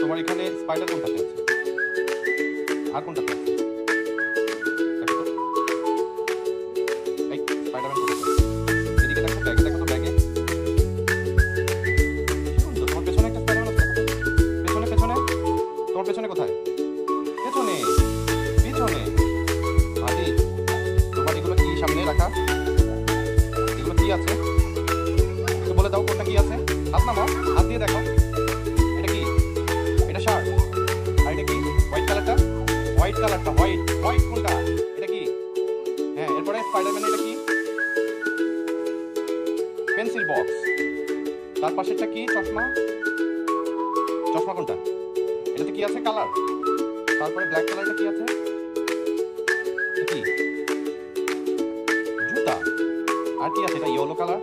তোমার এখানে স্পাইডার কোনটাতে আছে আর কোনটাতে আছে দেখো তো এই স্পাইডারম্যান কোথায় এদিকে দেখো ব্যাগে দেখো তো ব্যাগে সুন্দর তোমার পেছনে একটা স্পাইডারম্যান আছে পেছনে পেছনে তোমার পেছনে কোথায় পেছনে পেছনে আদি তোমার এগুলো কি সামনে রাখা এগুলো কি আছে একটু বলে দাও কোনটা কি আছে হাত নামাও হাত দিয়ে দেখো এটা কি এটা শার্ট আর এটা কি হোয়াইট কালারটা হোয়াইট হোয়াইট কোনটা এটা কি হ্যাঁ এরপরে স্পাইডারম্যান এটা কি পেন্সিল বক্স তার পাশেরটা কি চশমা চশমা কোনটা এটাতে কি আছে কালার তারপরে ব্ল্যাক কালারটা কি আছে এটা কি জুতা আর কি আছে এটা ইয়েলো কালার